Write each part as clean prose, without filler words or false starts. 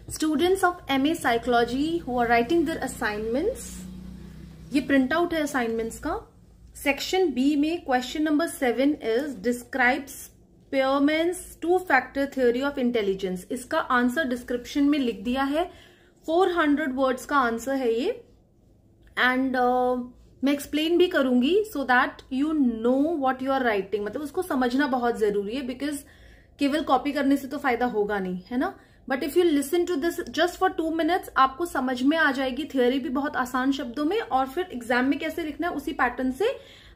Students of MA psychology who are writing their assignments, ये print out है assignments का। Section B में question number 7 is describe Spearman's two factor theory of intelligence. इसका answer description में लिख दिया है, 400 वर्ड्स का आंसर है ये। एंड मैं एक्सप्लेन भी करूंगी so that you know what you are writing, मतलब उसको समझना बहुत जरूरी है, बिकॉज केवल कॉपी करने से तो फायदा होगा नहीं, है ना। But if you listen to this just for 2 minutes, आपको समझ में आ जाएगी, थियोरी भी बहुत आसान शब्दों में, और फिर एग्जाम में कैसे लिखना है उसी पैटर्न से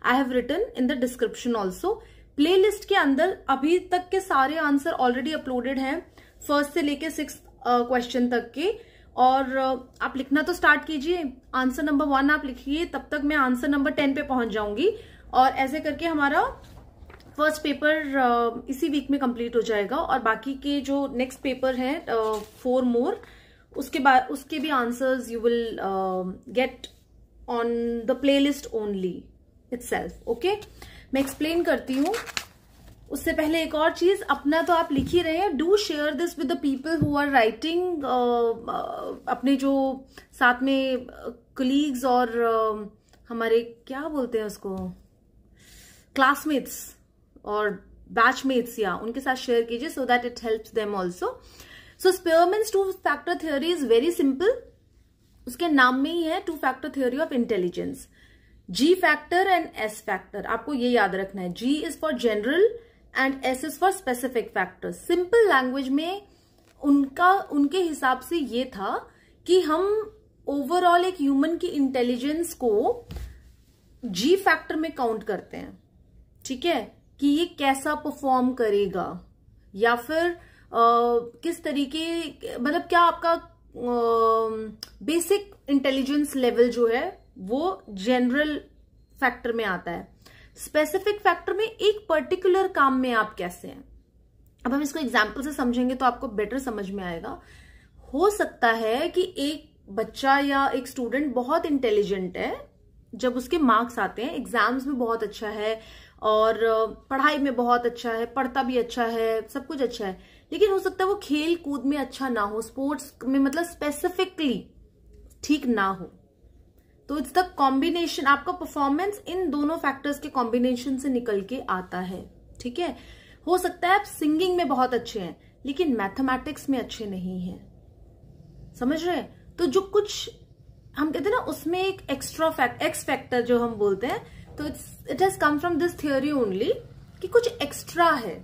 I have written in the description also. Playlist के अंदर अभी तक के सारे आंसर ऑलरेडी अपलोडेड हैं, फर्स्ट से लेके 6th क्वेश्चन तक के। और आप लिखना तो स्टार्ट कीजिए, आंसर नंबर 1 आप लिखिए, तब तक मैं आंसर नंबर 10 पे पहुंच जाऊंगी, और ऐसे करके हमारा फर्स्ट पेपर इसी वीक में कंप्लीट हो जाएगा। और बाकी के जो नेक्स्ट पेपर है 4 मोर, उसके बाद उसके भी answers you will get on the playlist only itself. Okay, मैं एक्सप्लेन करती हूँ। उससे पहले एक और चीज, अपना तो आप लिख ही रहे हैं, do share this with the people who are writing, अपने जो साथ में कलीग्स और हमारे क्या बोलते हैं उसको, क्लासमेट्स और बैचमेट्स, या उनके साथ शेयर कीजिए so that it helps them also. So स्पीयरमैन्स two factor theory is very simple, उसके नाम में ही है to factor theory of intelligence. G factor and S factor, आपको ये याद रखना है। G is for general and S is for specific factor. Simple language में उनके हिसाब से ये था कि हम ओवरऑल एक ह्यूमन की इंटेलिजेंस को G फैक्टर में काउंट करते हैं, ठीक है, कि ये कैसा परफॉर्म करेगा, या फिर किस तरीके, मतलब क्या आपका बेसिक इंटेलिजेंस लेवल जो है वो जनरल फैक्टर में आता है। स्पेसिफिक फैक्टर में एक पर्टिकुलर काम में आप कैसे हैं। अब हम इसको एग्जांपल से समझेंगे तो आपको बेटर समझ में आएगा। हो सकता है कि एक बच्चा या एक स्टूडेंट बहुत इंटेलिजेंट है, जब उसके मार्क्स आते हैं, एग्जाम्स में बहुत अच्छा है और पढ़ाई में बहुत अच्छा है, पढ़ता भी अच्छा है, सब कुछ अच्छा है, लेकिन हो सकता है वो खेल कूद में अच्छा ना हो, स्पोर्ट्स में मतलब स्पेसिफिकली ठीक ना हो। तो इट्स द कॉम्बिनेशन, आपका परफॉर्मेंस इन दोनों फैक्टर्स के कॉम्बिनेशन से निकल के आता है, ठीक है। हो सकता है आप सिंगिंग में बहुत अच्छे हैं लेकिन मैथमेटिक्स में अच्छे नहीं हैं, समझ रहे हैं। तो जो कुछ हम कहते हैं ना, उसमें एक एक्स्ट्रा एक्स फैक्टर जो हम बोलते हैं, तो it has come from this theory only कि कुछ एक्स्ट्रा है।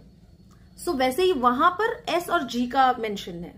सो वैसे ही वहां पर S और G का मेंशन है।